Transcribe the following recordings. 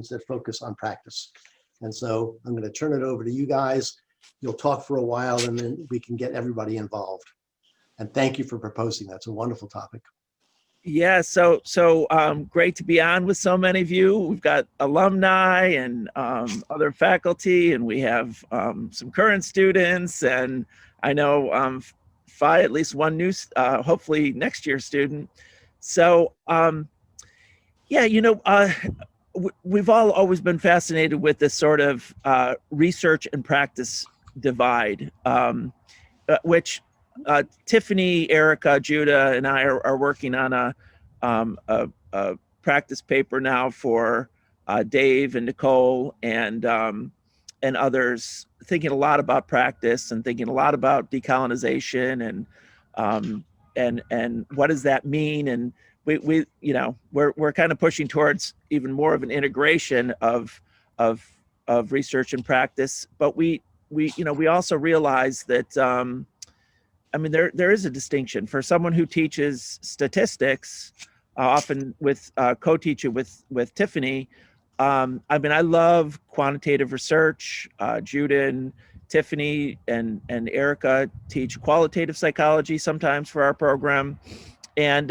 that focus on practice. And so I'm going to turn it over to you guys. You'll talk for a while and then we can get everybody involved. And thank you for proposing that. It's a wonderful topic. Yeah, so great to be on with so many of you. We've got alumni and other faculty, and we have some current students, and I know at least one new, hopefully next year student. So yeah, we've all always been fascinated with this sort of research and practice divide, which Tiffany, Erica, Judah, and I are working on a practice paper now for Dave and Nicole and others, thinking a lot about practice and thinking a lot about decolonization and what does that mean? And we're kind of pushing towards even more of an integration of research and practice, but we also realize that there is a distinction for someone who teaches statistics, often with co-teach it with Tiffany. I love quantitative research. Judah and Tiffany and Erica teach qualitative psychology sometimes for our program. And,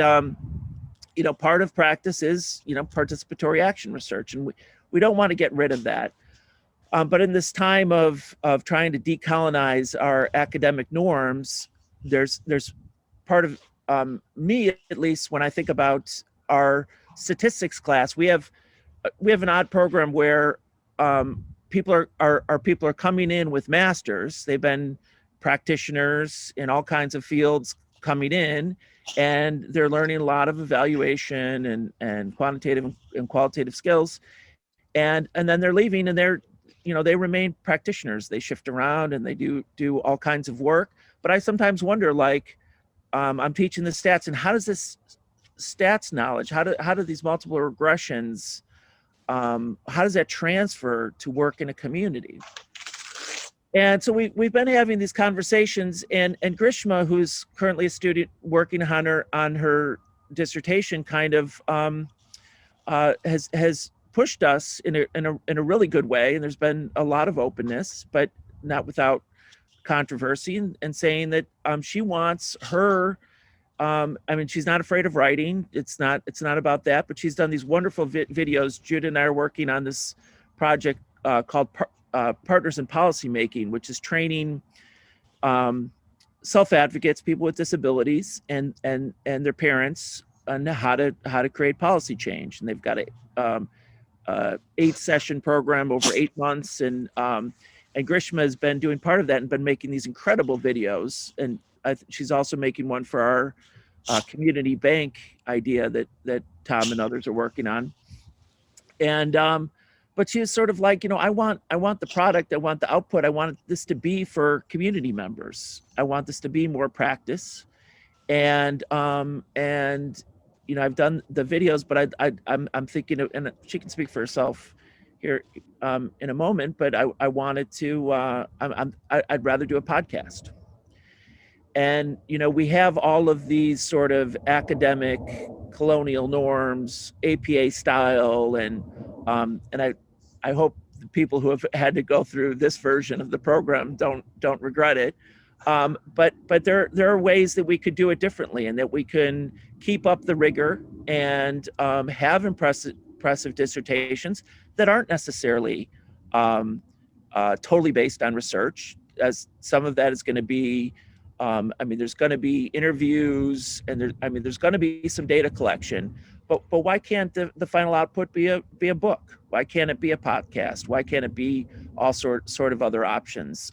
part of practice is, participatory action research. And we don't want to get rid of that. But in this time of trying to decolonize our academic norms, there's part of me, at least when I think about our statistics class, we have an odd program where people are coming in with masters. They've been practitioners in all kinds of fields coming in, and they're learning a lot of evaluation and quantitative and qualitative skills, and then they're leaving, and they remain practitioners. They shift around and they do all kinds of work. But I sometimes wonder, I'm teaching the stats, and how does this stats knowledge, how do these multiple regressions, how does that transfer to work in a community? And so we've been having these conversations, and Grishma, who's currently a student working on her dissertation, kind of has pushed us in a really good way, and there's been a lot of openness, but not without controversy, and saying that she wants her. She's not afraid of writing. It's not about that, but she's done these wonderful videos. Judah and I are working on this project called Partners in Policymaking, which is training self-advocates, people with disabilities, and their parents on how to create policy change. And they've got a 8-session program over 8 months, and Grishma has been doing part of that and been making these incredible videos. And she's also making one for our community bank idea that Tom and others are working on. And but she was sort of like, I want the product, I want the output, I want this to be for community members. I want this to be more practice. And I've done the videos, but I'm thinking of, and she can speak for herself here in a moment, but I wanted to, I'd rather do a podcast. And, we have all of these sort of academic colonial norms, APA style, and I hope the people who have had to go through this version of the program don't regret it. But there are ways that we could do it differently, and that we can keep up the rigor and have impressive dissertations that aren't necessarily totally based on research, as some of that is going to be, there's going to be interviews, and there's going to be some data collection, but why can't the final output be a book? Why can't it be a podcast? Why can't it be all sort of other options?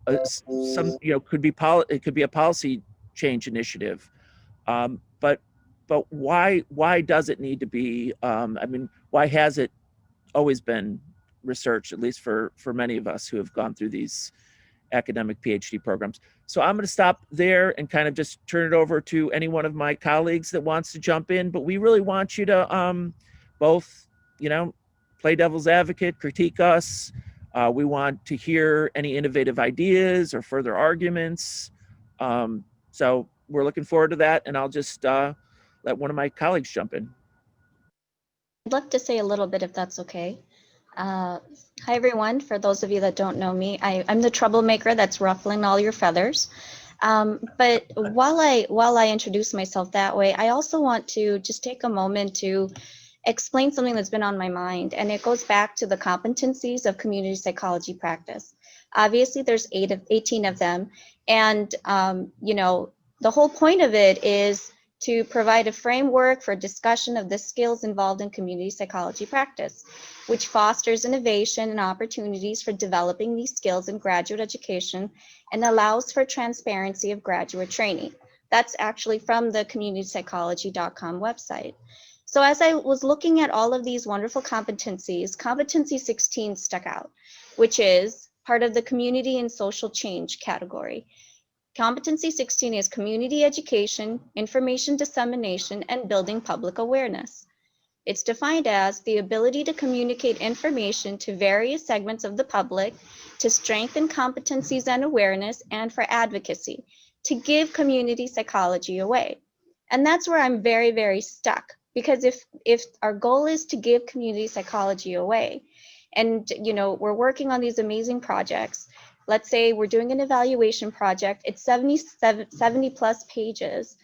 It could be a policy change initiative, but why does it need to be? Why has it always been research, at least for many of us who have gone through these academic PhD programs? So I'm going to stop there and kind of just turn it over to any one of my colleagues that wants to jump in. But we really want you to both, play devil's advocate, critique us. We want to hear any innovative ideas or further arguments. So we're looking forward to that, and I'll just let one of my colleagues jump in. love to say a little bit if that's okay. Hi everyone, for those of you that don't know me, I'm the troublemaker that's ruffling all your feathers. But while I introduce myself that way, I also want to just take a moment to explain something that's been on my mind, and it goes back to the competencies of community psychology practice. Obviously, there's 18 of them, and you know, the whole point of it is to provide a framework for discussion of the skills involved in community psychology practice, which fosters innovation and opportunities for developing these skills in graduate education and allows for transparency of graduate training. That's actually from the communitypsychology.com website. So as I was looking at all of these wonderful competencies, competency 16 stuck out, which is part of the community and social change category. Competency 16 is community education, information dissemination, and building public awareness. It's defined as the ability to communicate information to various segments of the public, to strengthen competencies and awareness, and for advocacy, to give community psychology away. And that's where I'm very, very stuck. Because if our goal is to give community psychology away, and you know, we're working on these amazing projects, let's say we're doing an evaluation project, it's 70 plus pages.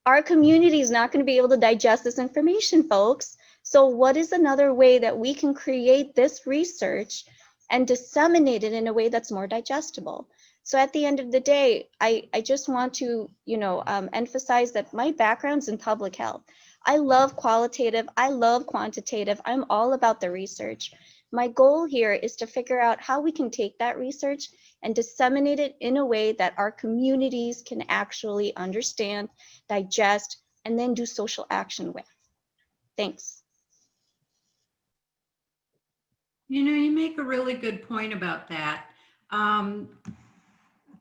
Our community is not going to be able to digest this information, folks. So what is another way that we can create this research and disseminate it in a way that's more digestible? So at the end of the day, I just want to, you know, emphasize that my background's in public health. I love qualitative, I love quantitative, I'm all about the research. My goal here is to figure out how we can take that research and disseminate it in a way that our communities can actually understand, digest, and then do social action with. Thanks. You know, you make a really good point about that.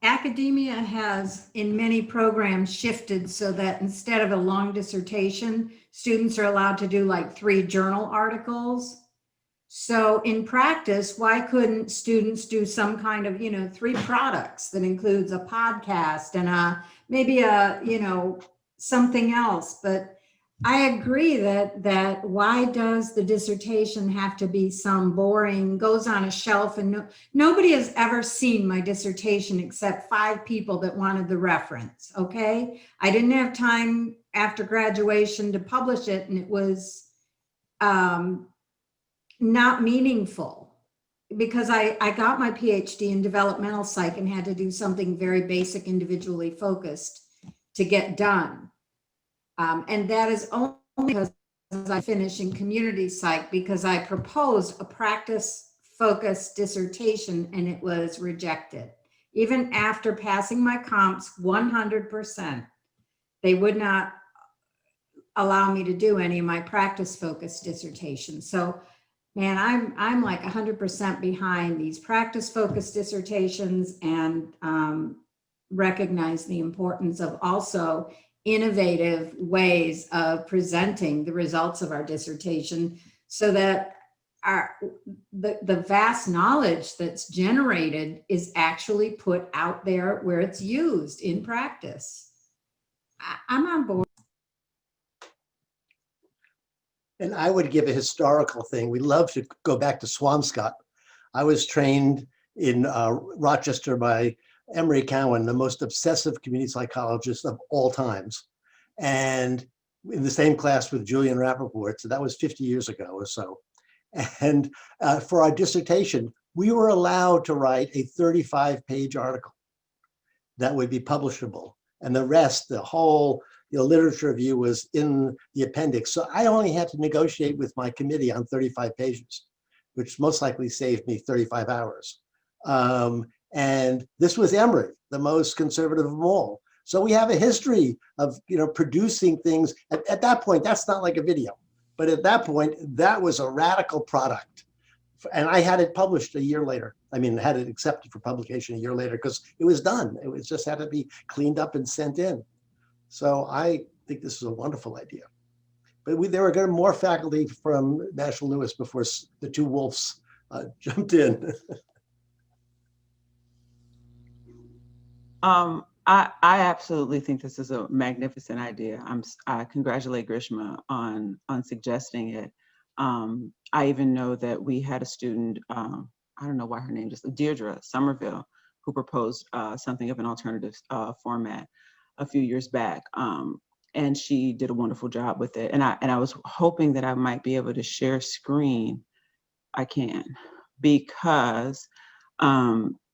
Academia has, in many programs, shifted so that instead of a long dissertation, students are allowed to do like 3 journal articles. So in practice, why couldn't students do some kind of, 3 products that includes a podcast and maybe something else? But I agree that why does the dissertation have to be some boring, goes on a shelf, and nobody has ever seen my dissertation except 5 people that wanted the reference, okay? I didn't have time after graduation to publish it, and it was not meaningful because I got my PhD in developmental psych and had to do something very basic, individually focused to get done. And that is only because I finished in community psych, because I proposed a practice-focused dissertation and it was rejected. Even after passing my comps 100%, they would not allow me to do any of my practice-focused dissertations. So, man, I'm like 100% behind these practice-focused dissertations, and recognize the importance of also innovative ways of presenting the results of our dissertation so that the vast knowledge that's generated is actually put out there where it's used in practice. I'm on board. And I would give a historical thing. We love to go back to Swampscott. I was trained in Rochester by Emery Cowan, the most obsessive community psychologist of all times, and in the same class with Julian Rappaport. So that was 50 years ago or so. And for our dissertation, we were allowed to write a 35-page article that would be publishable. And the rest, the whole literature review was in the appendix. So I only had to negotiate with my committee on 35 pages, which most likely saved me 35 hours. And this was Emory, the most conservative of them all. So we have a history of producing things. At that point, that's not like a video. But at that point, that was a radical product. And I had it published a year later. I mean, had it accepted for publication a year later because it was done. It was just had to be cleaned up and sent in. So I think this is a wonderful idea. But there were more faculty from National Lewis before the 2 wolves jumped in. I absolutely think this is a magnificent idea. I congratulate Grishma on suggesting it. I even know that we had a student, I don't know why her name just, Deirdre Somerville, who proposed something of an alternative format a few years back. And she did a wonderful job with it. And I was hoping that I might be able to share screen. I can, because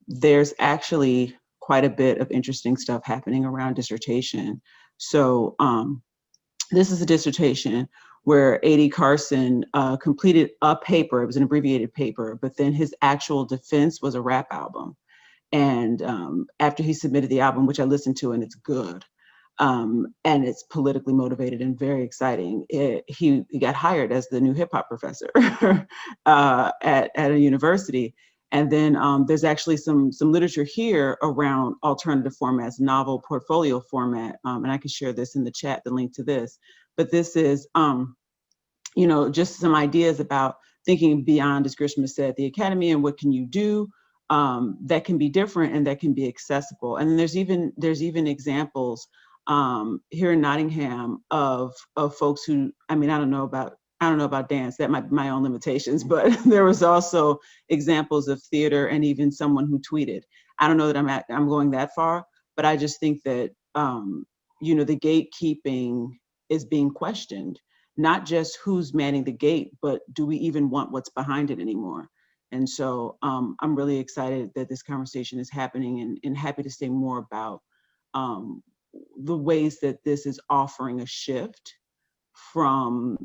there's actually quite a bit of interesting stuff happening around dissertation. So this is a dissertation where A.D. Carson completed a paper. It was an abbreviated paper, but then his actual defense was a rap album. And after he submitted the album, which I listened to, and it's good, and it's politically motivated and very exciting, he got hired as the new hip hop professor at a university. And then there's actually some literature here around alternative formats, novel portfolio format, and I can share this in the chat, the link to this. But this is, just some ideas about thinking beyond, as Grishma said, the academy, and what can you do that can be different and that can be accessible. And then there's even examples here in Nottingham of folks who, I don't know about dance, that might be my own limitations, but there was also examples of theater and even someone who tweeted. I don't know that I'm going that far, but I just think that, the gatekeeping is being questioned, not just who's manning the gate, but do we even want what's behind it anymore? And so I'm really excited that this conversation is happening, and happy to say more about the ways that this is offering a shift in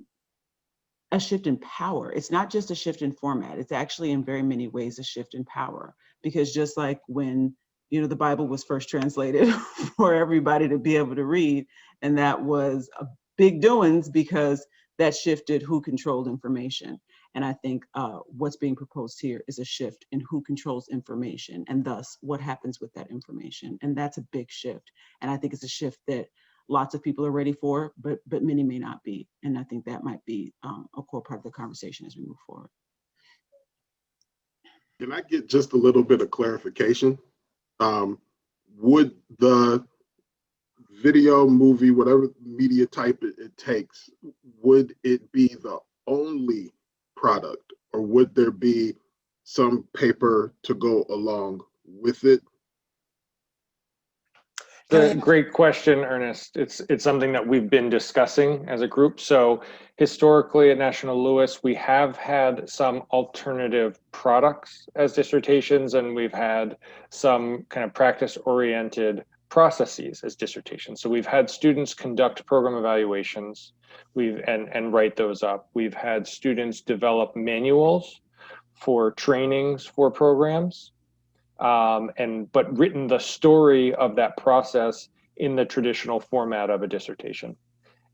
power. It's not just a shift in format. It's actually in very many ways a shift in power, because just like when, the Bible was first translated for everybody to be able to read, and that was a big doings because that shifted who controlled information. And I think what's being proposed here is a shift in who controls information, and thus what happens with that information. And that's a big shift. And I think it's a shift that lots of people are ready for, but many may not be. And I think that might be a core part of the conversation as we move forward. Can I get just a little bit of clarification? Would the video, movie, whatever media type it takes, would it be the only product, or would there be some paper to go along with it? Great question, Ernest. It's something that we've been discussing as a group. So historically at National Louis, we have had some alternative products as dissertations, and we've had some kind of practice-oriented processes as dissertations. So we've had students conduct program evaluations and write those up. We've had students develop manuals for trainings for programs. But written the story of that process in the traditional format of a dissertation.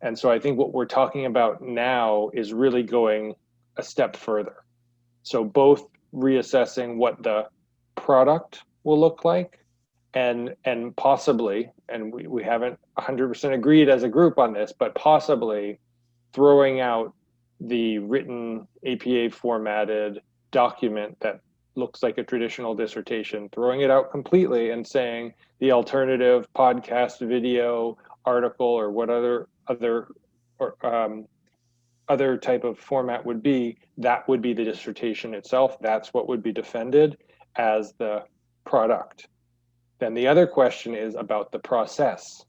And so I think what we're talking about now is really going a step further. So both reassessing what the product will look like, and possibly, and we haven't 100% agreed as a group on this, but possibly throwing out the written APA formatted document that looks like a traditional dissertation, throwing it out completely and saying the alternative podcast, video, article, or what other type of format would be, that would be the dissertation itself. That's what would be defended as the product. Then the other question is about the process.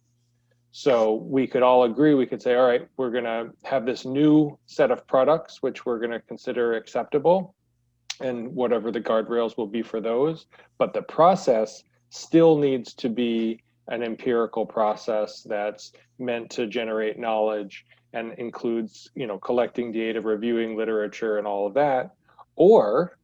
So we could all agree, we could say, all right, we're gonna have this new set of products, which we're gonna consider acceptable, and whatever the guardrails will be for those. But the process still needs to be an empirical process that's meant to generate knowledge and includes, collecting data, reviewing literature, and all of that. Or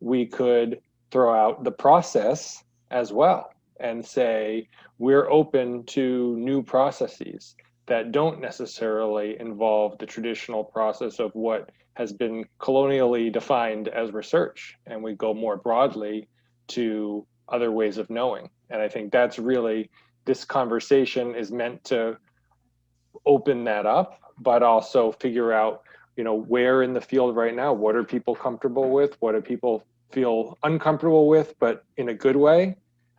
we could throw out the process as well and say, we're open to new processes that don't necessarily involve the traditional process of what has been colonially defined as research, and we go more broadly to other ways of knowing. And I think that's really, this conversation is meant to open that up, but also figure out, where in the field right now, what are people comfortable with? What do people feel uncomfortable with, but in a good way?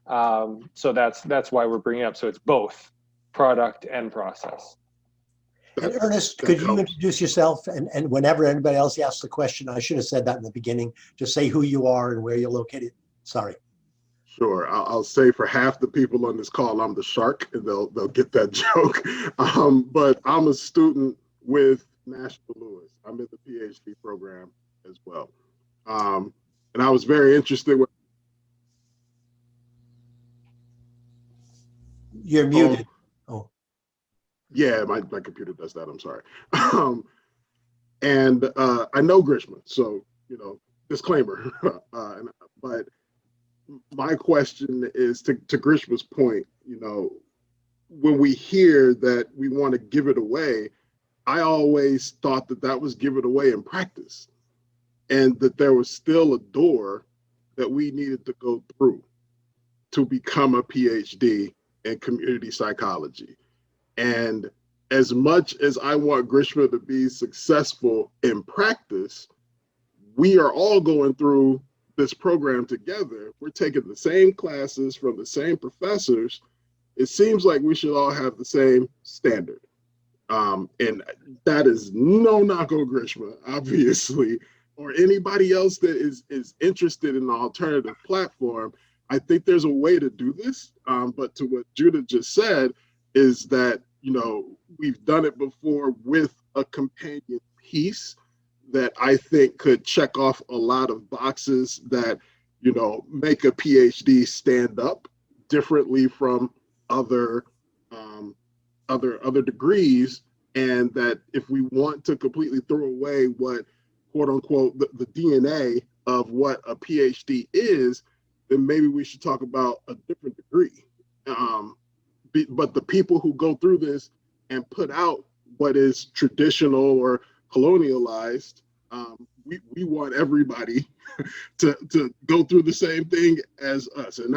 So that's why we're bringing it up. So it's both product and process. And That's, Ernest, that could you helps. introduce yourself? And whenever anybody else asks a question, I should have said that in the beginning. Just say who you are and where you're located. Sorry. Sure. I'll say for half the people on this call, I'm the shark, and they'll get that joke. But I'm a student with National Lewis. I'm in the PhD program as well. And I was very interested with. You're muted. Oh, Yeah, my computer does that. I'm sorry. And I know Grishma, so, disclaimer. But my question is to Grishma's point, when we hear that we want to give it away, I always thought that was give it away in practice, and that there was still a door that we needed to go through to become a PhD in community psychology. And as much as I want Grishma to be successful in practice, we are all going through this program together. We're taking the same classes from the same professors. It seems like we should all have the same standard. And that is no knock on Grishma, obviously, or anybody else that is interested in an alternative platform. I think there's a way to do this. But to what Judith just said is that, we've done it before with a companion piece that I think could check off a lot of boxes that, make a PhD stand up differently from other degrees. And that if we want to completely throw away what, quote unquote, the DNA of what a PhD is, then maybe we should talk about a different degree. But the people who go through this and put out what is traditional or colonialized, we want everybody to go through the same thing as us. And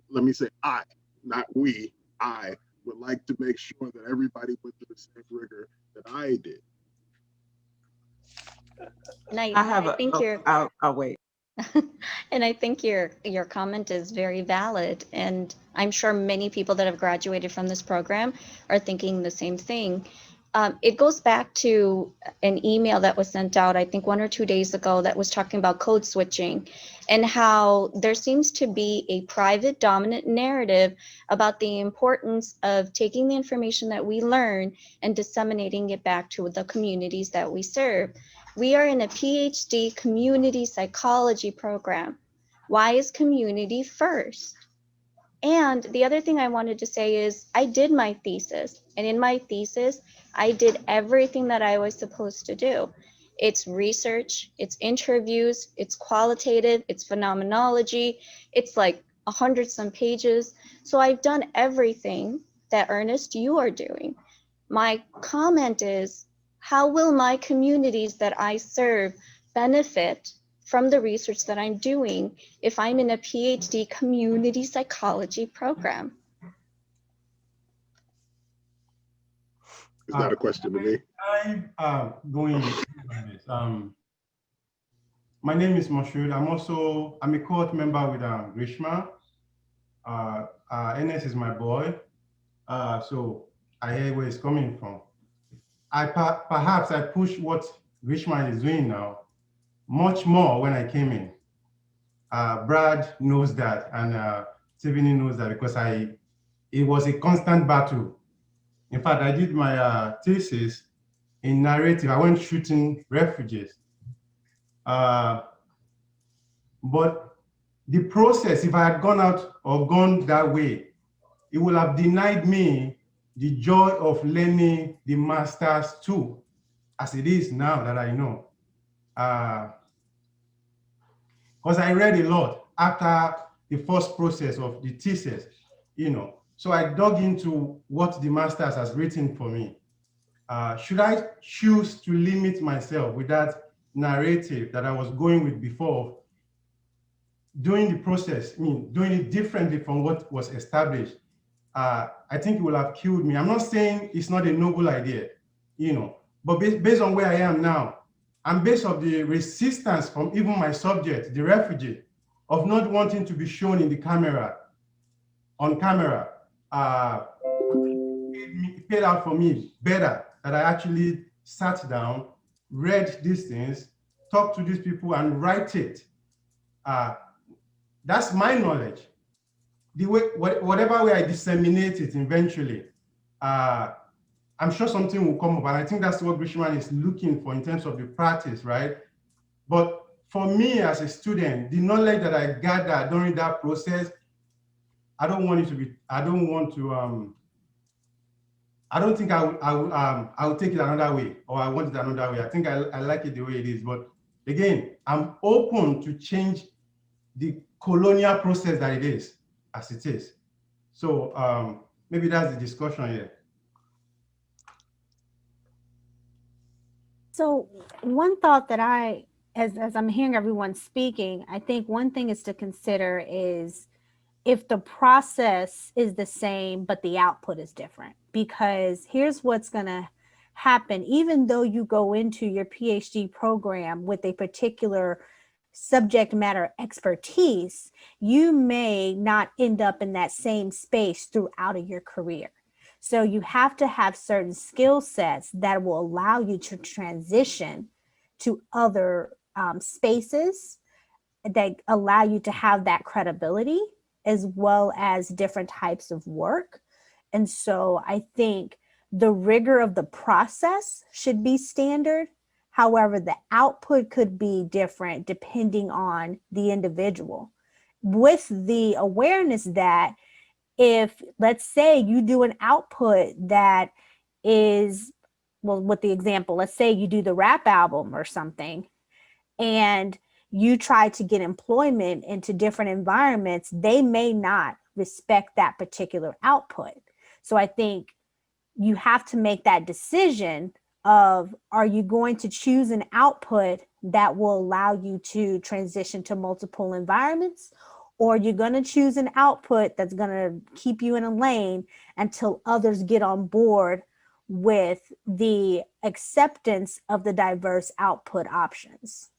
let me say I, not we, I would like to make sure that everybody went through the same rigor that I did. And I think I'll wait. And I think your comment is very valid. And I'm sure many people that have graduated from this program are thinking the same thing. It goes back to an email that was sent out, I think 1 or 2 days ago, that was talking about code switching and how there seems to be a private dominant narrative about the importance of taking the information that we learn and disseminating it back to the communities that we serve. We are in a PhD community psychology program. Why is community first? And the other thing I wanted to say is I did my thesis, and in my thesis, I did everything that I was supposed to do. It's research, it's interviews, it's qualitative, it's phenomenology, it's like 100-some pages. So I've done everything that Ernest, you are doing. My comment is, how will my communities that I serve benefit from the research that I'm doing if I'm in a PhD community psychology program? Is that a question to me? I'm going on this. My name is Moshood. I'm a cohort member with Grishma. NS is my boy. So I hear where he's coming from. Perhaps I push what Grishma is doing now much more when I came in. Brad knows that, and Tiffany knows that, because it was a constant battle. In fact, I did my thesis in narrative. I went shooting refugees. But the process, if I had gone out or gone that way, it would have denied me the joy of learning the master's too, as it is now that I know. Because I read a lot after the first process of the thesis, So I dug into what the masters has written for me. Should I choose to limit myself with that narrative that I was going with before, doing the process, doing it differently from what was established? I think it will have killed me. I'm not saying it's not a noble idea, but based on where I am now, and based on the resistance from even my subject, the refugee, of not wanting to be shown in the camera, on camera, it paid out for me better that I actually sat down, read these things, talked to these people, and write it. That's my knowledge. The way, whatever way I disseminate it eventually, I'm sure something will come up, and I think that's what Grishman is looking for in terms of the practice, right? But for me as a student, the knowledge that I gathered during that process, I don't want it to be, I don't want to, I don't think I will take it another way, or I want it another way. I think I like it the way it is. But again, I'm open to change the colonial process that it is, as it is. So maybe that's the discussion here. So one thought that as I'm hearing everyone speaking, I think one thing is to consider is if the process is the same, but the output is different, because here's what's going to happen. Even though you go into your PhD program with a particular subject matter expertise, you may not end up in that same space throughout of your career. So you have to have certain skill sets that will allow you to transition to other spaces that allow you to have that credibility, as well as different types of work. And so I think the rigor of the process should be standard. However, the output could be different depending on the individual, with the awareness that if, let's say, you do an output that is, well, with the example, let's say you do the rap album or something, and you try to get employment into different environments, they may not respect that particular output. So I think you have to make that decision of, are you going to choose an output that will allow you to transition to multiple environments, or you're going to choose an output that's going to keep you in a lane until others get on board with the acceptance of the diverse output options?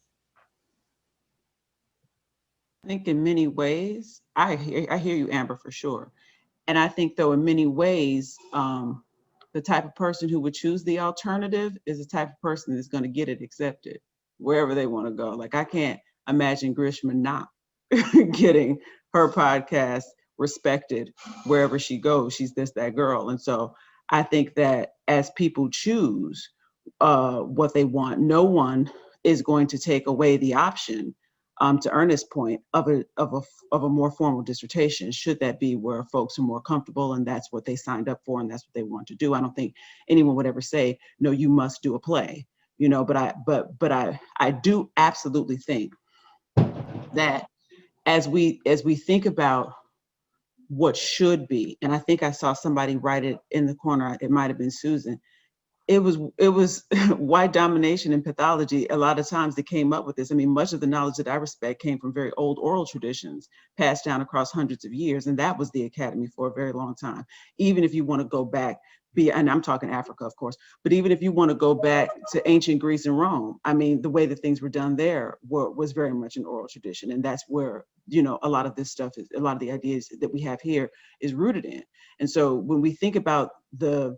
I think in many ways, I hear you, Amber, for sure. And I think, though, in many ways, the type of person who would choose the alternative is the type of person that's going to get it accepted wherever they want to go. Like, I can't imagine Grishma not getting her podcast respected wherever she goes. She's that girl. And so I think that as people choose what they want, no one is going to take away the option, to Ernest's point, of a more formal dissertation, should that be where folks are more comfortable and that's what they signed up for and that's what they want to do. I don't think anyone would ever say, no, you must do a play, you know, but I do absolutely think that as we think about what should be, and I think I saw somebody write it in the corner, it might have been Susan, it was white domination in pathology. A lot of times they came up with this. I mean, much of the knowledge that I respect came from very old oral traditions passed down across hundreds of years. And that was the academy for a very long time. Even if you want to go back, and I'm talking Africa, of course, but even if you want to go back to ancient Greece and Rome, I mean, the way that things were done there was very much an oral tradition. And that's where, you know, a lot of this stuff is, a lot of the ideas that we have here is rooted in. And so when we think about the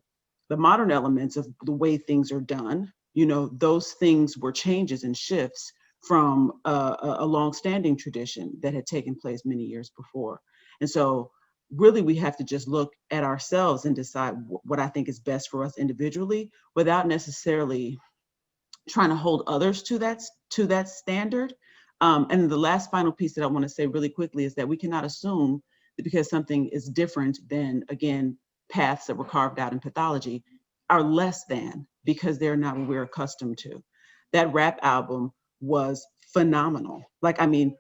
modern elements of the way things are done, you know, those things were changes and shifts from a long-standing tradition that had taken place many years before. And so really we have to just look at ourselves and decide what I think is best for us individually, without necessarily trying to hold others to that standard. And the last final piece that I want to say really quickly is that we cannot assume that because something is different than, again, paths that were carved out in pathology, are less than because they're not what we're accustomed to. That rap album was phenomenal. Like, I mean,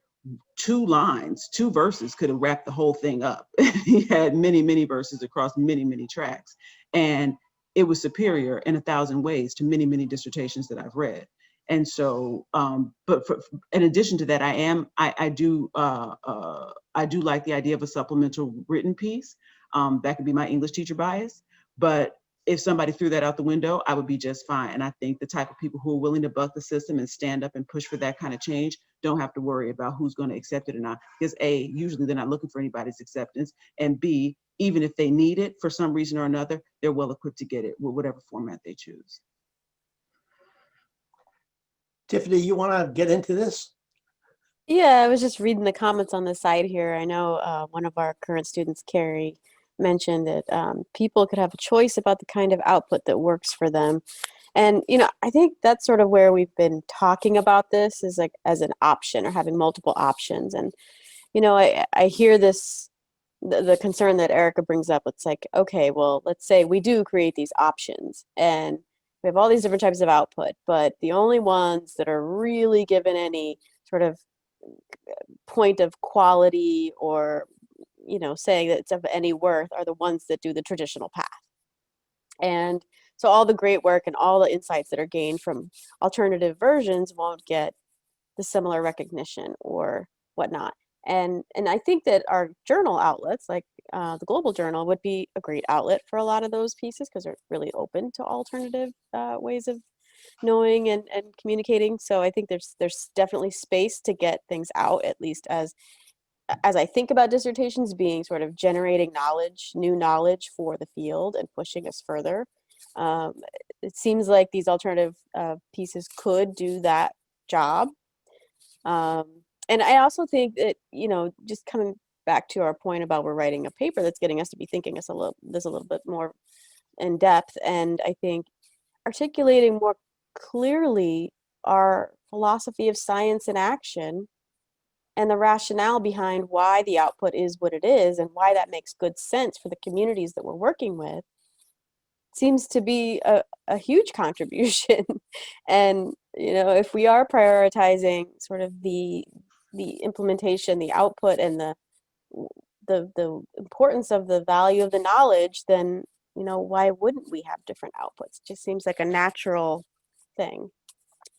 2 lines, 2 verses could have wrapped the whole thing up. He had many, many verses across many, many tracks. And it was superior in 1,000 ways to many, many dissertations that I've read. And so, but in addition to that, I do like the idea of a supplemental written piece. That could be my English teacher bias, but if somebody threw that out the window, I would be just fine. And I think the type of people who are willing to buck the system and stand up and push for that kind of change don't have to worry about who's going to accept it or not. Because A, usually they're not looking for anybody's acceptance. And B, even if they need it for some reason or another, they're well equipped to get it with whatever format they choose. Tiffany, you want to get into this? Yeah, I was just reading the comments on the side here. I know one of our current students, Carrie, mentioned that people could have a choice about the kind of output that works for them. And, you know, I think that's sort of where we've been talking about this, is like as an option or having multiple options. And, you know, I hear this, the concern that Erica brings up. It's like, okay, well, let's say we do create these options and we have all these different types of output, but the only ones that are really given any sort of point of quality or, you know, saying that it's of any worth are the ones that do the traditional path. And so all the great work and all the insights that are gained from alternative versions won't get the similar recognition or whatnot. And I think that our journal outlets, like the Global Journal, would be a great outlet for a lot of those pieces because they're really open to alternative ways of knowing and communicating. So I think there's definitely space to get things out, at least as I think about dissertations being sort of generating knowledge, new knowledge for the field and pushing us further. It seems like these alternative pieces could do that job. And I also think that, you know, just coming back to our point about we're writing a paper that's getting us to be thinking this a little bit more in depth. And I think articulating more clearly our philosophy of science in action and the rationale behind why the output is what it is and why that makes good sense for the communities that we're working with seems to be a huge contribution. And, you know, if we are prioritizing sort of the implementation, the output, and the importance of the value of the knowledge, then, you know, why wouldn't we have different outputs? It just seems like a natural thing.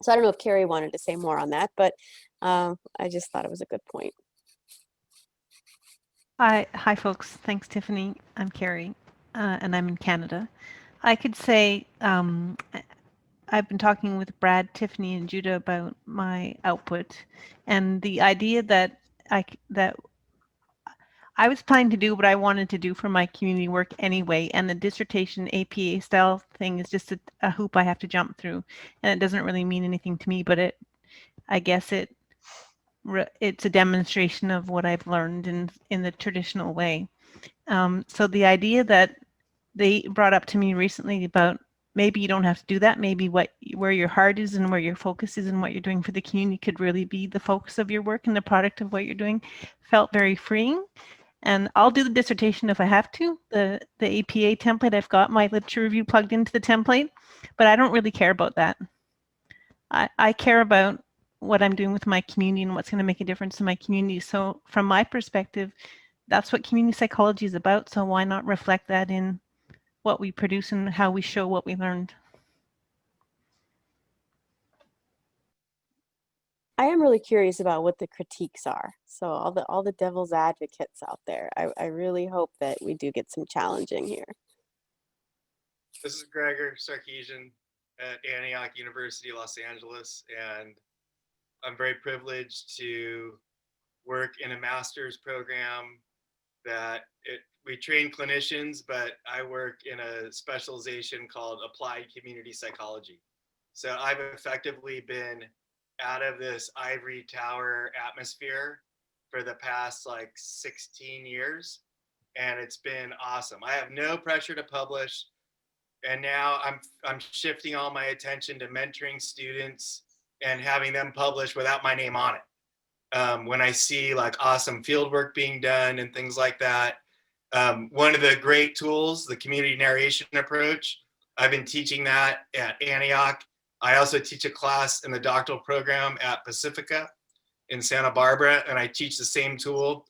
So I don't know if Carrie wanted to say more on that, but I just thought it was a good point. Hi, folks. Thanks, Tiffany. I'm Carrie, and I'm in Canada. I could say I've been talking with Brad, Tiffany, and Judah about my output, and the idea that I was planning to do what I wanted to do for my community work anyway, and the dissertation APA style thing is just a hoop I have to jump through, and it doesn't really mean anything to me, but I guess it's a demonstration of what I've learned in the traditional way. So the idea that they brought up to me recently about maybe you don't have to do that, maybe where your heart is and where your focus is and what you're doing for the community could really be the focus of your work and the product of what you're doing, felt very freeing. And I'll do the dissertation if I have to. The APA template, I've got my literature review plugged into the template, but I don't really care about that. I care about what I'm doing with my community and what's going to make a difference in my community. So from my perspective, that's what community psychology is about. So why not reflect that in what we produce and how we show what we learned? I am really curious about what the critiques are. So all the devil's advocates out there, I really hope that we do get some challenging here. This is Gregor Sarkeesian at Antioch University, Los Angeles, and I'm very privileged to work in a master's program that we train clinicians, but I work in a specialization called applied community psychology. So I've effectively been out of this ivory tower atmosphere for the past like 16 years, and it's been awesome. I have no pressure to publish, and now I'm shifting all my attention to mentoring students and having them publish without my name on it. When I see like awesome field work being done and things like that. One of the great tools, the community narration approach, I've been teaching that at Antioch. I also teach a class in the doctoral program at Pacifica in Santa Barbara, and I teach the same tool.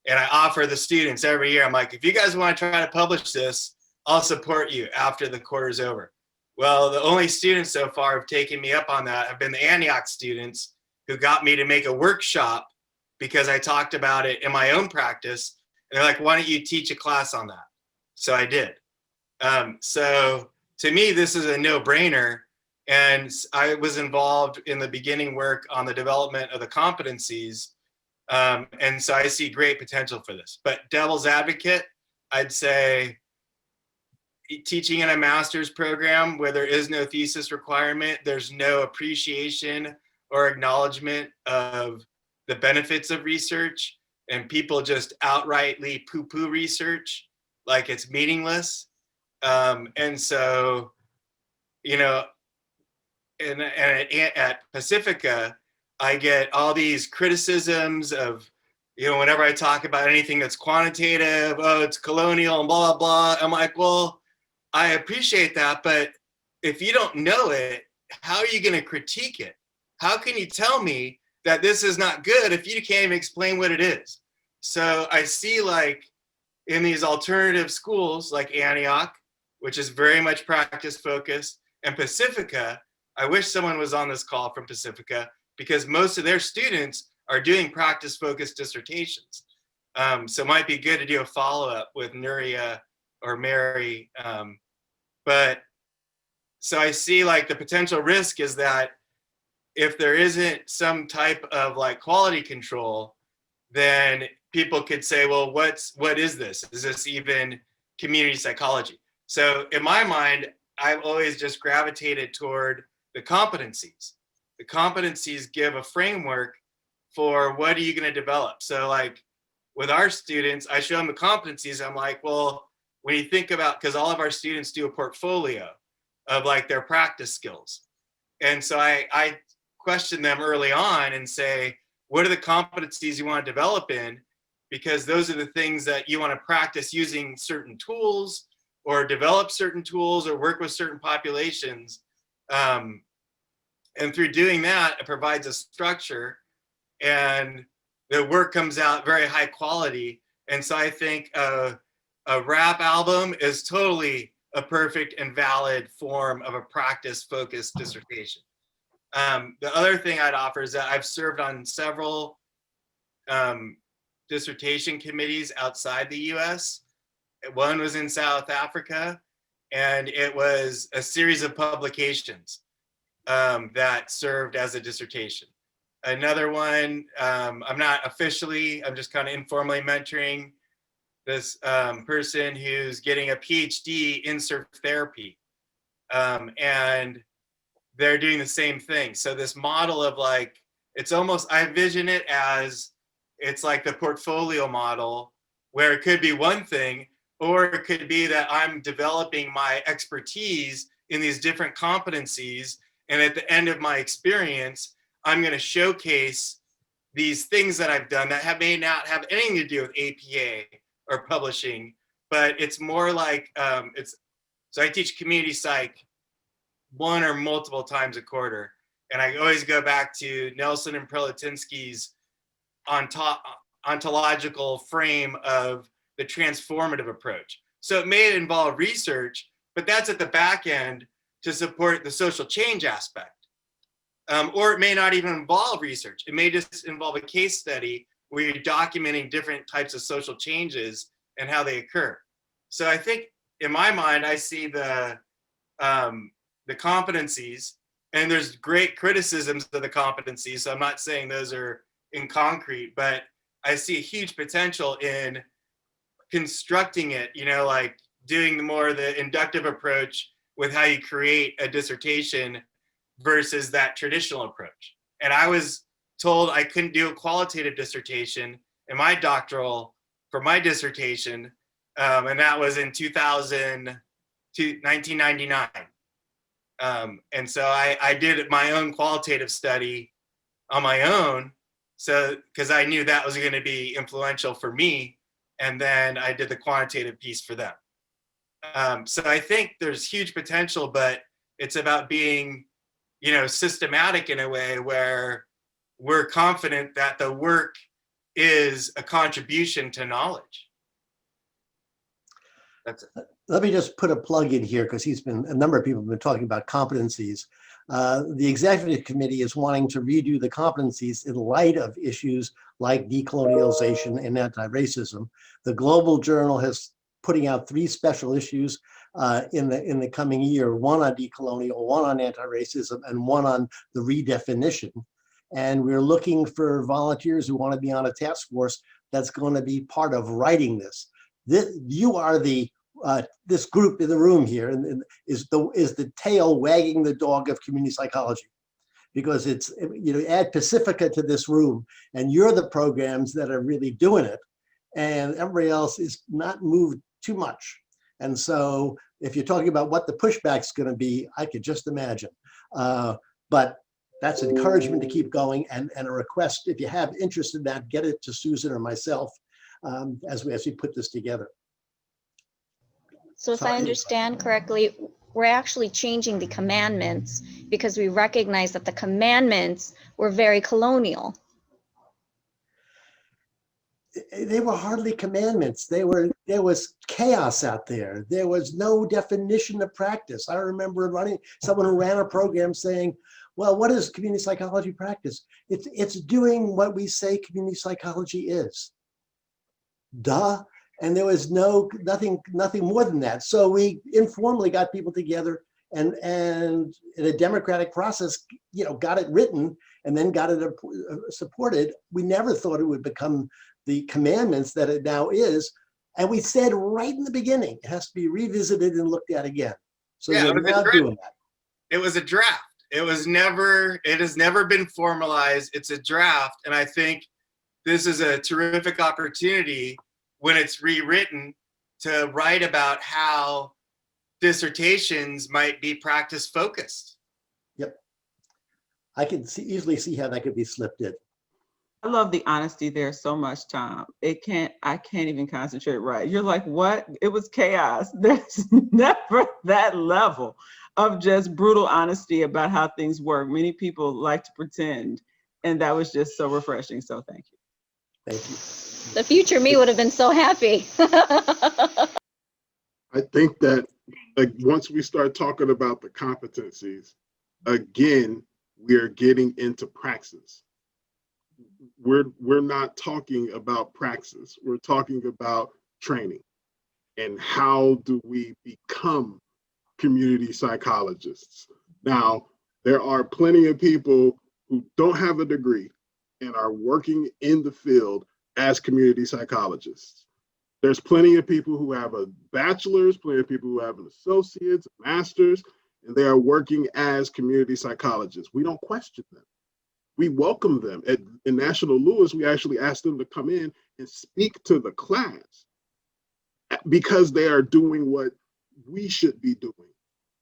And I offer the students every year, I'm like, if you guys want to try to publish this, I'll support you after the quarter's over. Well, the only students so far have taken me up on that have been the Antioch students who got me to make a workshop because I talked about it in my own practice. And they're like, why don't you teach a class on that? So I did. So to me, this is a no-brainer. And I was involved in the beginning work on the development of the competencies. And so I see great potential for this. But devil's advocate, I'd say teaching in a master's program where there is no thesis requirement, there's no appreciation or acknowledgement of the benefits of research, and people just outrightly poo-poo research like it's meaningless. And so, you know, and at Pacifica, I get all these criticisms of, you know, whenever I talk about anything that's quantitative, oh, it's colonial and blah, blah, blah. I'm like, well, I appreciate that, but if you don't know it, how are you going to critique it? How can you tell me that this is not good if you can't even explain what it is? So I see, like, in these alternative schools like Antioch, which is very much practice focused, and Pacifica, I wish someone was on this call from Pacifica, because most of their students are doing practice focused dissertations. So it might be good to do a follow-up with Nuria or Mary. But so I see, like, the potential risk is that if there isn't some type of, like, quality control, then people could say, well, what is this? Is this even community psychology? So in my mind, I've always just gravitated toward the competencies. The competencies give a framework for what are you going to develop. So, like, with our students, I show them the competencies. I'm like, well, when you think about, because all of our students do a portfolio of, like, their practice skills. And so I question them early on and say, what are the competencies you want to develop in? Because those are the things that you want to practice using certain tools, or develop certain tools, or work with certain populations. And through doing that, it provides a structure, and the work comes out very high quality. And so I think a rap album is totally a perfect and valid form of a practice-focused dissertation. The other thing I'd offer is that I've served on several dissertation committees outside the US. One was in South Africa, and it was a series of publications that served as a dissertation. Another one, I'm not officially, I'm just kind of informally mentoring this person who's getting a PhD in surf therapy. And they're doing the same thing. So this model of, like, it's almost, I envision it as, it's like the portfolio model, where it could be one thing, or it could be that I'm developing my expertise in these different competencies. And at the end of my experience, I'm going to showcase these things that I've done that may not have anything to do with APA or publishing, but it's more like, so I teach community psych one or multiple times a quarter. And I always go back to Nelson and Prelatinsky's ontological frame of the transformative approach. So it may involve research, but that's at the back end to support the social change aspect. Or it may not even involve research. It may just involve a case study where you're documenting different types of social changes and how they occur. So I think, in my mind, I see the competencies, and there's great criticisms of the competencies. So I'm not saying those are in concrete, but I see a huge potential in constructing it, you know, like doing the inductive approach with how you create a dissertation versus that traditional approach. And I was told I couldn't do a qualitative dissertation in my doctoral for my dissertation, and that was in 1999. And so I did my own qualitative study on my own, so because I knew that was going to be influential for me, and then I did the quantitative piece for them. So I think there's huge potential, but it's about being, you know, systematic in a way where we're confident that the work is a contribution to knowledge. That's it. Let me just put a plug in here, because a number of people have been talking about competencies. The executive committee is wanting to redo the competencies in light of issues like decolonialization and anti-racism. The Global Journal has putting out 3 special issues in the coming year, one on decolonial, one on anti-racism, and one on the redefinition. And we're looking for volunteers who want to be on a task force that's going to be part of writing this. You are this group in the room here and is the tail wagging the dog of community psychology, because it's, add Pacifica to this room and you're the programs that are really doing it, and everybody else is not moved too much. And so if you're talking about what the pushback's going to be, I could just imagine. But that's encouragement to keep going, and a request, if you have interest in that, get it to Susan or myself as we put this together. So if I understand correctly, we're actually changing the commandments because we recognize that the commandments were very colonial. They were hardly commandments. There was chaos out there. There was no definition of practice. I remember someone who ran a program saying, well, what is community psychology practice? It's doing what we say community psychology is. Duh. And there was nothing more than that. So we informally got people together and in a democratic process, got it written and then got it supported. We never thought it would become the commandments that it now is. And we said right in the beginning, it has to be revisited and looked at again. So we're now doing that. It was a draft. It has never been formalized. It's a draft. And I think this is a terrific opportunity when it's rewritten to write about how dissertations might be practice focused. Yep. I can easily see how that could be slipped in. I love the honesty there so much, Tom. I can't even concentrate right. You're like, what? It was chaos. There's never that level of just brutal honesty about how things work. Many people like to pretend, and that was just so refreshing. So thank you. Thank you. The future me would have been so happy. I think that once we start talking about the competencies, again, we are getting into praxis. We're not talking about praxis. We're talking about training. And how do we become community psychologists? Now, there are plenty of people who don't have a degree and are working in the field as community psychologists. There's plenty of people who have a bachelor's, plenty of people who have an associate's, a master's, and they are working as community psychologists. We don't question them. We welcome them. In National Louis, we actually asked them to come in and speak to the class because they are doing what we should be doing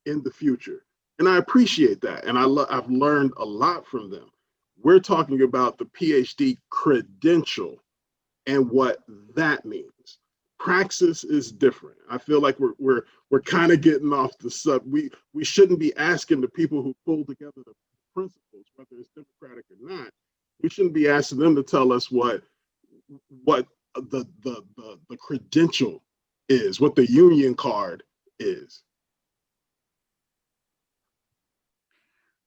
in the future. And I appreciate that. And I've learned a lot from them. We're talking about the PhD credential and what that means. Praxis is different. I feel like we're kind of getting off the sub. We shouldn't be asking the people who pull together the principles, whether it's democratic or not. We shouldn't be asking them to tell us what the credential is, what the union card is.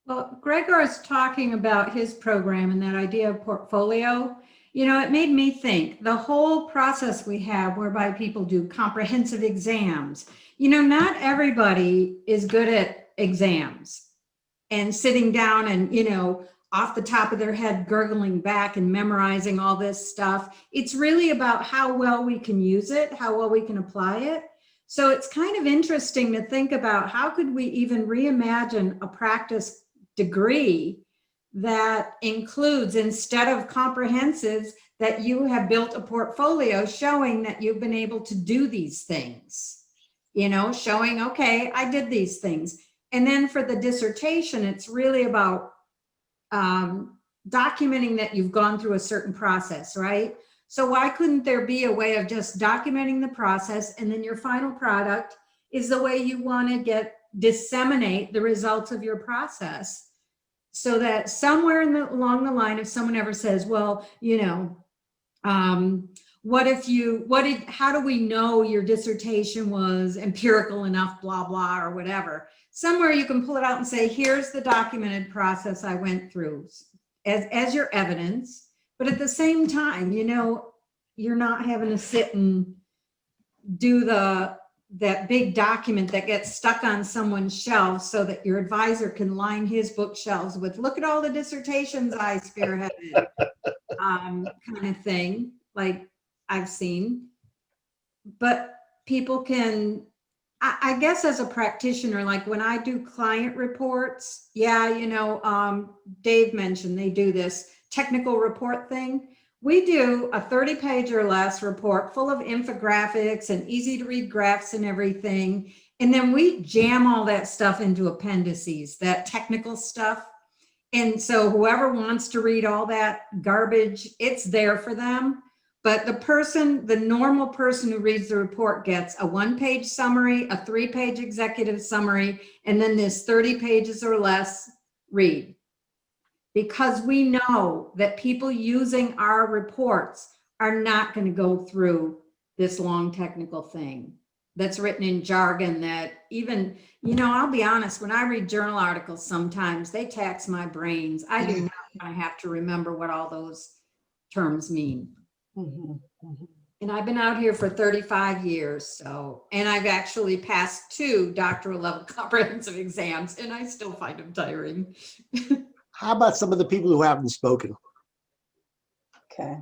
Well, Gregor is talking about his program and that idea of portfolio. It made me think the whole process we have whereby people do comprehensive exams. Not everybody is good at exams and sitting down and, off the top of their head, gurgling back and memorizing all this stuff. It's really about how well we can use it, how well we can apply it. So it's kind of interesting to think about how could we even reimagine a practice degree that includes, instead of comprehensives, that you have built a portfolio showing that you've been able to do these things, showing, okay, I did these things. And then for the dissertation, it's really about documenting that you've gone through a certain process, right? So why couldn't there be a way of just documenting the process, and then your final product is the way you want to disseminate the results of your process, so that somewhere along the line, if someone ever says, well, how do we know your dissertation was empirical enough, blah, blah, or whatever. Somewhere you can pull it out and say, here's the documented process I went through as your evidence. But at the same time, you're not having to sit and do that big document that gets stuck on someone's shelf so that your advisor can line his bookshelves with, look at all the dissertations I spearheaded, kind of thing, like I've seen. But people can, I guess as a practitioner, like when I do client reports, yeah, Dave mentioned they do this technical report thing. We do a 30-page or less report full of infographics and easy to read graphs and everything. And then we jam all that stuff into appendices, that technical stuff. And so whoever wants to read all that garbage, it's there for them. But the normal person who reads the report gets a 1-page summary, a 3-page executive summary, and then this 30 pages or less read. Because we know that people using our reports are not going to go through this long technical thing that's written in jargon that even, I'll be honest, when I read journal articles, sometimes they tax my brains. I do not want to have to remember what all those terms mean. And I've been out here for 35 years. And I've actually passed 2 doctoral level comprehensive exams, and I still find them tiring. How about some of the people who haven't spoken? Okay.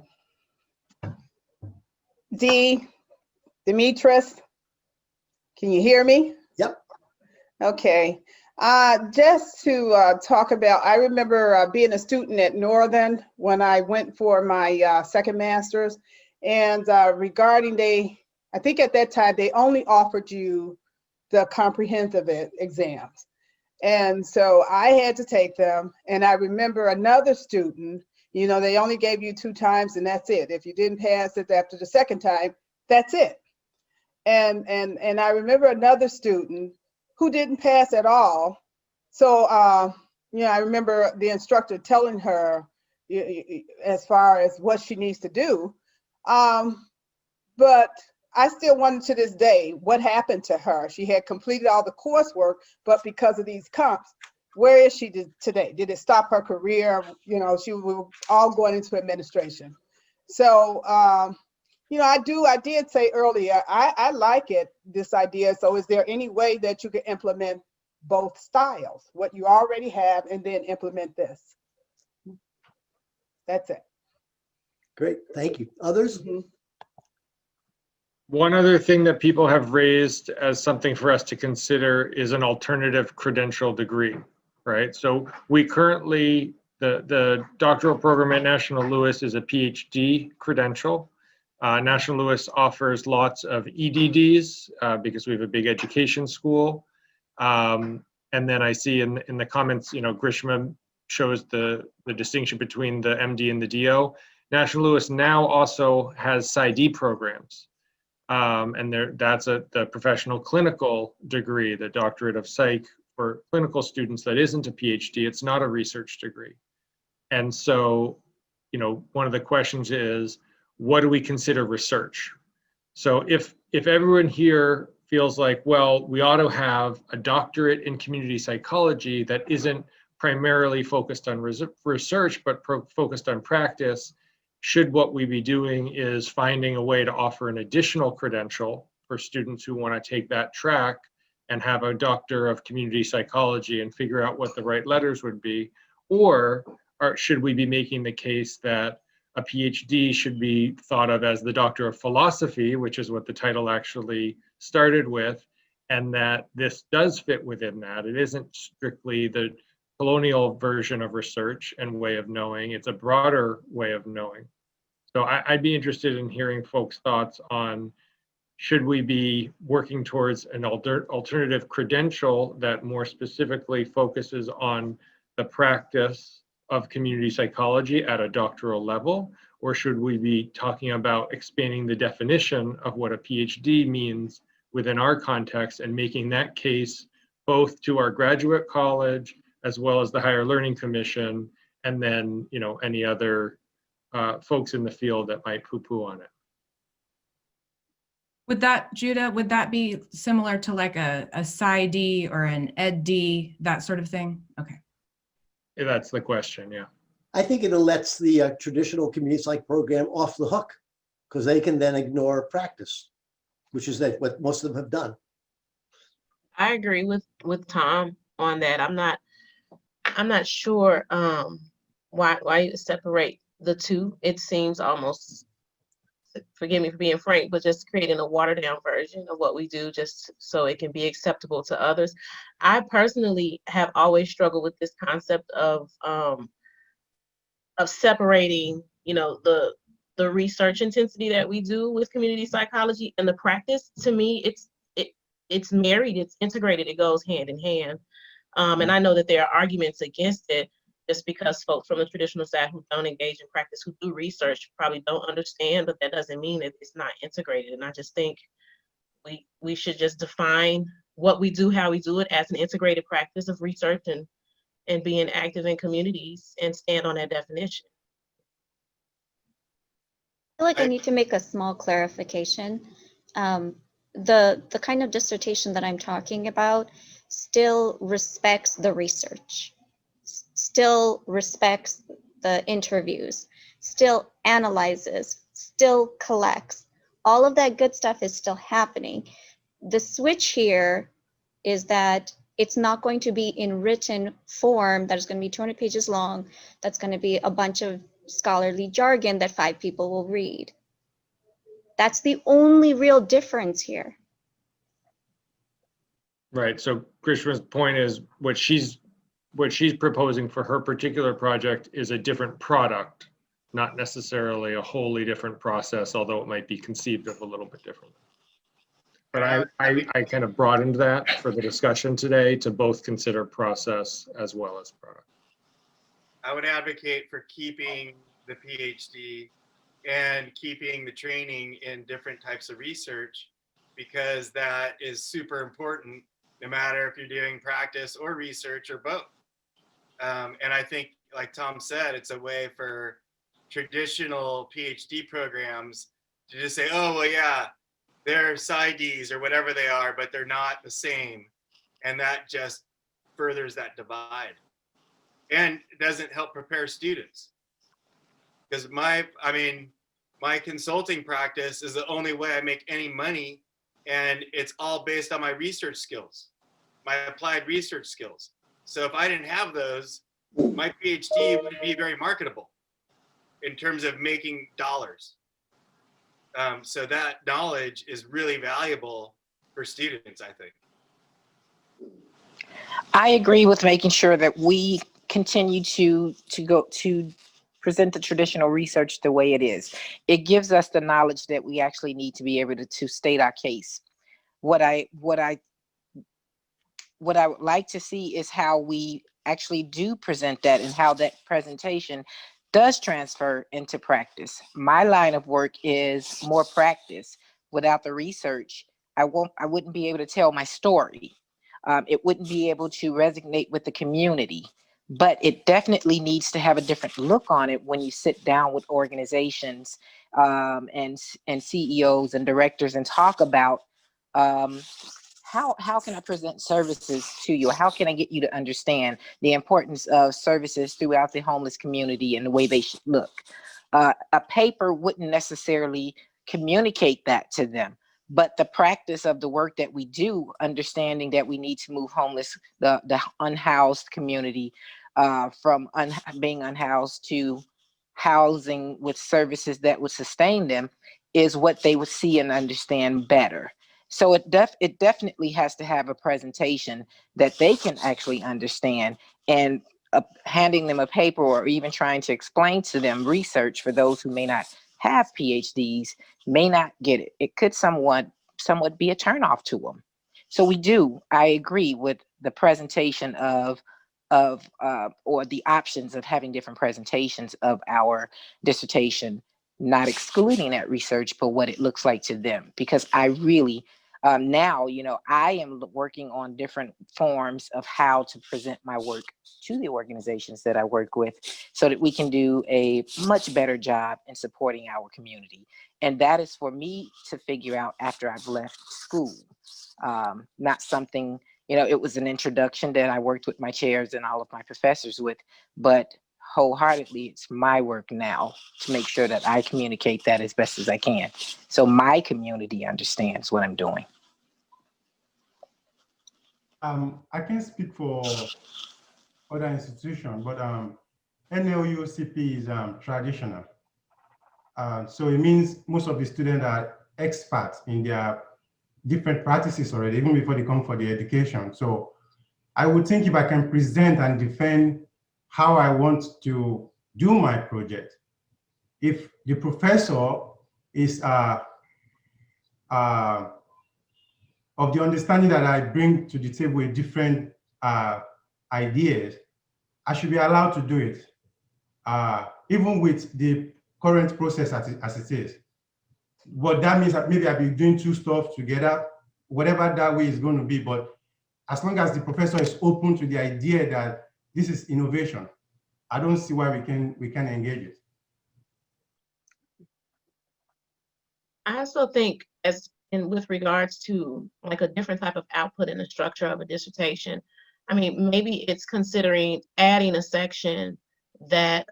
Demetris, can you hear me? Yep. Okay. Just to talk about, I remember being a student at Northern when I went for my second master's, and regarding I think at that time they only offered you the comprehensive exams. And so I had to take them. And I remember another student, they only gave you 2 times and that's it. If you didn't pass it after the second time, that's it. And I remember another student who didn't pass at all. So, I remember the instructor telling her as far as what she needs to do. But I still wonder to this day, what happened to her? She had completed all the coursework, but because of these comps, where is she today? Did it stop her career? She was all going into administration. So, I did say earlier, I like this idea. So is there any way that you can implement both styles, what you already have, and then implement this? That's it. Great, thank you. Others? One other thing that people have raised as something for us to consider is an alternative credential degree, right? So we currently, the doctoral program at National Louis is a PhD credential. National Louis offers lots of EDDs because we have a big education school. And then I see in the comments, Grishma shows the distinction between the MD and the DO. National Louis now also has PsyD programs. And that's the professional clinical degree, the doctorate of psych for clinical students that isn't a PhD. It's not a research degree. And so, one of the questions is, what do we consider research? So if everyone here feels like, well, we ought to have a doctorate in community psychology that isn't primarily focused on research, but focused on practice, should what we be doing is finding a way to offer an additional credential for students who want to take that track and have a doctor of community psychology and figure out what the right letters would be? Or should we be making the case that a PhD should be thought of as the doctor of philosophy, which is what the title actually started with, and that this does fit within that? It isn't strictly the colonial version of research and way of knowing, it's a broader way of knowing. So I'd be interested in hearing folks' thoughts on, should we be working towards an alternative credential that more specifically focuses on the practice of community psychology at a doctoral level, or should we be talking about expanding the definition of what a PhD means within our context and making that case both to our graduate college as well as the Higher Learning Commission, and then any other folks in the field that might poo-poo on it? Judah, would that be similar to like a PsyD or an EdD, that sort of thing? Okay. Yeah, that's the question, yeah. I think it lets the traditional community psych program off the hook because they can then ignore practice. which is what most of them have done. I agree with Tom on that. I'm not sure why you separate the two. It seems almost, forgive me for being frank, but just creating a watered down version of what we do just so it can be acceptable to others. I personally have always struggled with this concept of separating, you know, the research intensity that we do with community psychology and the practice. To me, it's married, it's integrated, it goes hand in hand. And I know that there are arguments against it just because folks from the traditional side who don't engage in practice, who do research, probably don't understand, but that doesn't mean that it's not integrated. And I just think we should just define what we do, how we do it as an integrated practice of research and being active in communities and stand on that definition. I feel like I need to make a small clarification. The kind of dissertation that I'm talking about still respects the research, still respects the interviews, still analyzes, still collects. All of that good stuff is still happening. The switch here is that it's not going to be in written form that is going to be 200 pages long. That's going to be a bunch of scholarly jargon that 5 people will read. That's the only real difference here. Right. So Grishma's point is what she's proposing for her particular project is a different product, not necessarily a wholly different process, although it might be conceived of a little bit differently. But I kind of broadened that for the discussion today to both consider process as well as product. I would advocate for keeping the PhD and keeping the training in different types of research, because that is super important, no matter if you're doing practice or research or both. And I think, like Tom said, it's a way for traditional PhD programs to just say, oh, well, yeah, they're PsyDs or whatever they are, but they're not the same. And that just furthers that divide. And it doesn't help prepare students. Because my consulting practice is the only way I make any money, and it's all based on my research skills, my applied research skills. So if I didn't have those, my PhD wouldn't be very marketable in terms of making dollars. So that knowledge is really valuable for students, I think. I agree with making sure that we continue to present the traditional research the way it is. It gives us the knowledge that we actually need to be able to state our case. What I would like to see is how we actually do present that and how that presentation does transfer into practice. My line of work is more practice. Without the research, I wouldn't be able to tell my story. It wouldn't be able to resonate with the community, but it definitely needs to have a different look on it when you sit down with organizations and CEOs and directors and talk about how can I present services to you? How can I get you to understand the importance of services throughout the homeless community and the way they should look? A paper wouldn't necessarily communicate that to them. But the practice of the work that we do, understanding that we need to move the unhoused community from being unhoused to housing with services that would sustain them, is what they would see and understand better. So it definitely has to have a presentation that they can actually understand, and handing them a paper or even trying to explain to them research for those who may not have PhDs may not get it. It could somewhat be a turnoff to them. So I agree with the presentation or the options of having different presentations of our dissertation, not excluding that research, but what it looks like to them. Because I really, now, I am working on different forms of how to present my work to the organizations that I work with so that we can do a much better job in supporting our community. And that is for me to figure out after I've left school. Not something, it was an introduction that I worked with my chairs and all of my professors with, but wholeheartedly, it's my work now to make sure that I communicate that as best as I can. So my community understands what I'm doing. I can't speak for other institutions, but NLUCP is traditional. So it means most of the students are experts in their different practices already, even before they come for the education. So I would think if I can present and defend how I want to do my project, if the professor is of the understanding that I bring to the table with different ideas, I should be allowed to do it, even with the current process as it is. But that means that maybe I'll be doing two stuff together, whatever that way is going to be. But as long as the professor is open to the idea that this is innovation, I don't see why we can engage it. I also think with regards to like a different type of output in the structure of a dissertation, I mean, maybe it's considering adding a section that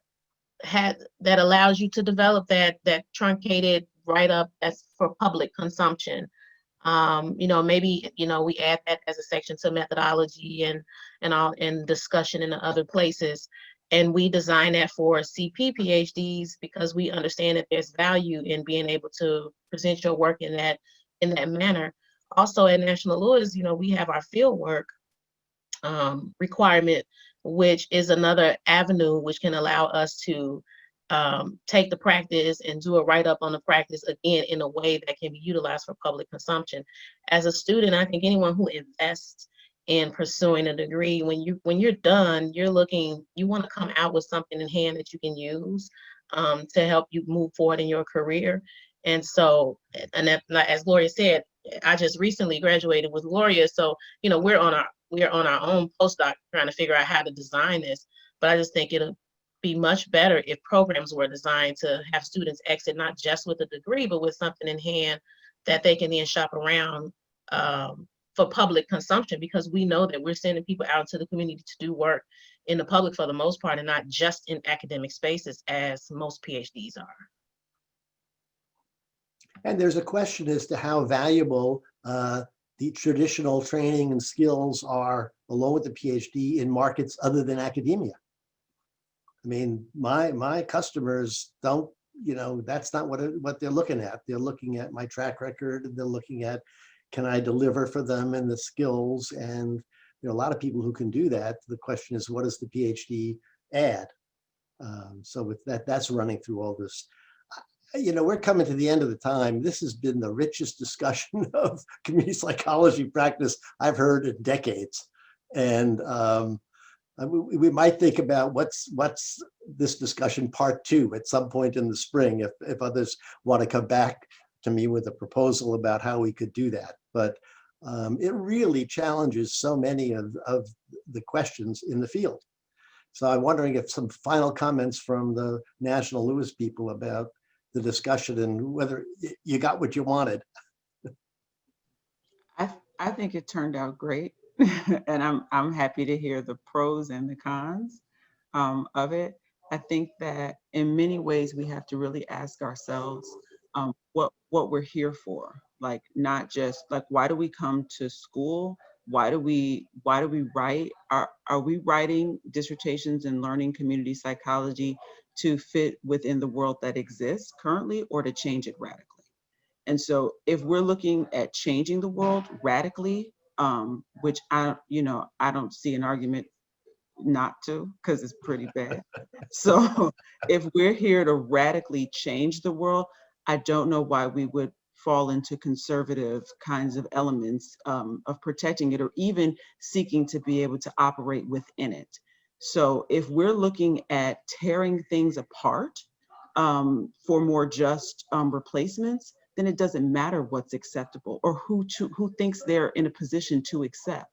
allows you to develop that truncated write-up that's for public consumption. Maybe, we add that as a section to methodology and discussion in the other places. And we design that for CP PhDs because we understand that there's value in being able to present your work in that manner. Also at National Lewis, we have our field work requirement, which is another avenue which can allow us to take the practice and do a write-up on the practice again in a way that can be utilized for public consumption. As a student, I think anyone who invests in pursuing a degree, when you're done, you want to come out with something in hand that you can use to help you move forward in your career. And so, as Gloria said, I just recently graduated with Gloria, so we're on our own postdoc trying to figure out how to design this. But I just think it'll be much better if programs were designed to have students exit not just with a degree, but with something in hand that they can then shop around for public consumption, because we know that we're sending people out into the community to do work in the public for the most part and not just in academic spaces as most PhDs are. And there's a question as to how valuable the traditional training and skills are, along with the PhD, in markets other than academia. I mean, my customers don't, that's not what they're looking at. They're looking at my track record, and they're looking at, can I deliver for them, and the skills. And there are a lot of people who can do that. The question is, what does the PhD add? So with that's running through all this. We're coming to the end of the time. This has been the richest discussion of community psychology practice I've heard in decades. And we might think about what's this discussion part 2 at some point in the spring, if others want to come back to me with a proposal about how we could do that. But it really challenges so many of the questions in the field. So I'm wondering if some final comments from the National Lewis people about the discussion and whether you got what you wanted. I think it turned out great. And I'm happy to hear the pros and the cons of it. I think that in many ways we have to really ask ourselves what we're here for. Like, not just like, why do we come to school? Why do we write? Are we writing dissertations and learning community psychology to fit within the world that exists currently, or to change it radically? And so if we're looking at changing the world radically, which I don't see an argument not to, because it's pretty bad. So if we're here to radically change the world, I don't know why we would fall into conservative kinds of elements of protecting it, or even seeking to be able to operate within it. So if we're looking at tearing things apart for more just replacements, then it doesn't matter what's acceptable or who thinks they're in a position to accept.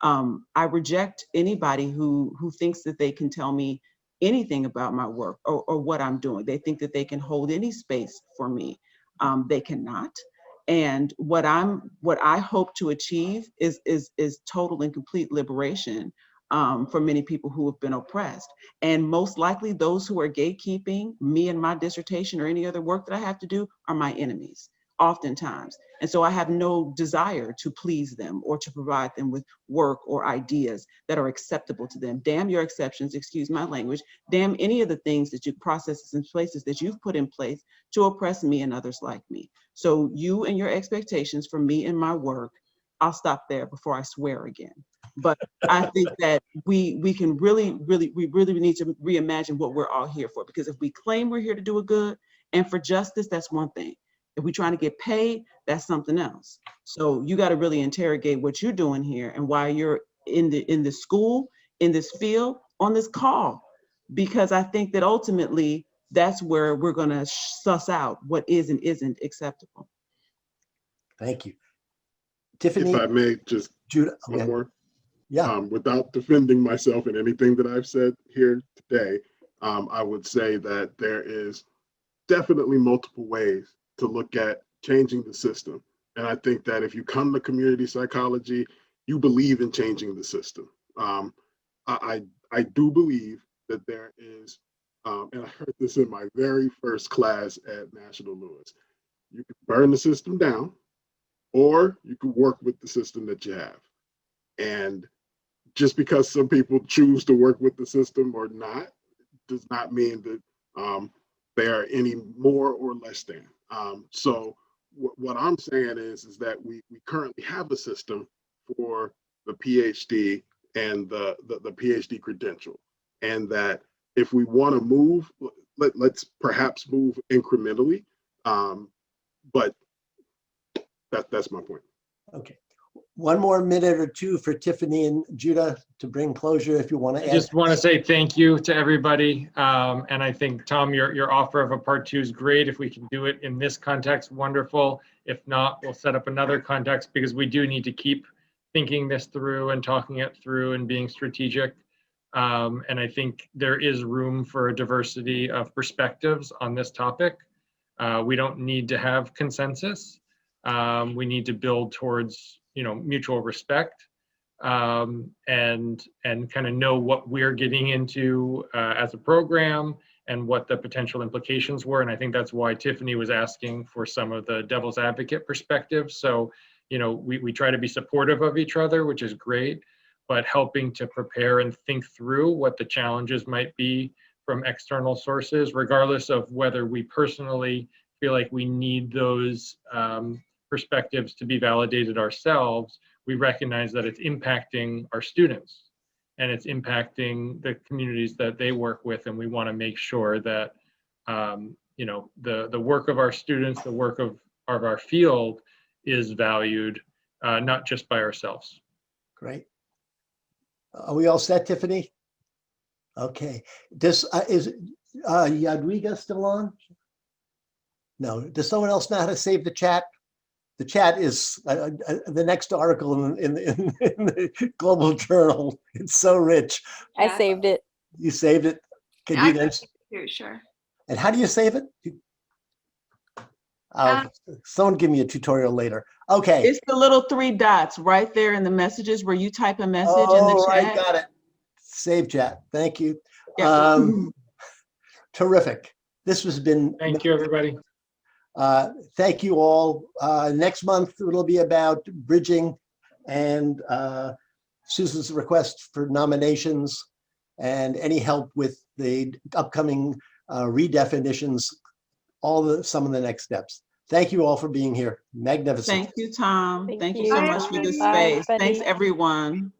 I reject anybody who thinks that they can tell me anything about my work or what I'm doing. They think that they can hold any space for me. They cannot. And what I hope to achieve is total and complete liberation for many people who have been oppressed. And most likely those who are gatekeeping me and my dissertation or any other work that I have to do are my enemies, oftentimes. And so I have no desire to please them or to provide them with work or ideas that are acceptable to them. Damn your exceptions, excuse my language, damn any of the things that you processes and places that you've put in place to oppress me and others like me. So you and your expectations for me and my work, I'll stop there before I swear again. But I think that we can really need to reimagine what we're all here for, because if we claim we're here to do a good and for justice, that's one thing. If we're trying to get paid, that's something else. So you got to really interrogate what you're doing here and why you're in the school, in this field, on this call, because I think that ultimately that's where we're going to suss out what is and isn't acceptable. Thank you. Tiffany? If I may, just Judah, one more. Yeah. Without defending myself in anything that I've said here today, I would say that there is definitely multiple ways to look at changing the system. And I think that if you come to community psychology, you believe in changing the system. I do believe that there is, and I heard this in my very first class at National Lewis, you can burn the system down, or you can work with the system that you have. And just because some people choose to work with the system or not, does not mean that they are any more or less than. So what I'm saying is that we currently have a system for the PhD and the PhD credential, and that if we want to move, let's perhaps move incrementally. But that's my point. Okay. One more minute or two for Tiffany and Judah to bring closure if you want to add. I just want to say thank you to everybody. And I think, Tom, your offer of a part 2 is great. If we can do it in this context, wonderful. If not, we'll set up another context, because we do need to keep thinking this through and talking it through and being strategic. And I think there is room for a diversity of perspectives on this topic. We don't need to have consensus. We need to build towards, mutual respect, and kind of know what we're getting into as a program and what the potential implications were. And I think that's why Tiffany was asking for some of the devil's advocate perspective. So, we try to be supportive of each other, which is great, but helping to prepare and think through what the challenges might be from external sources, regardless of whether we personally feel like we need those perspectives to be validated ourselves. We recognize that it's impacting our students and it's impacting the communities that they work with. And we want to make sure that, the work of our students, the work of our field is valued, not just by ourselves. Great. Are we all set, Tiffany? Okay. Is Yadwiga still on? No. Does someone else know how to save the chat? The chat is the next article in the Global Journal. It's so rich. I saved it. You saved it? Can you guys? Sure. And how do you save it? Someone give me a tutorial later. Okay. It's the little 3 dots right there in the messages where you type a message in the chat. I got it. Save chat. Thank you. Yeah. Terrific. This has been. Thank you, everybody. Thank you all. Next month, it'll be about bridging and Susan's request for nominations and any help with the upcoming redefinitions, some of the next steps. Thank you all for being here. Magnificent. Thank you, Tom. Thank you so Bye, much for this everybody. space. Thanks, everyone.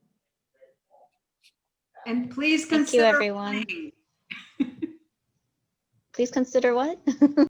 And please Thank you, consider everyone. Please consider what?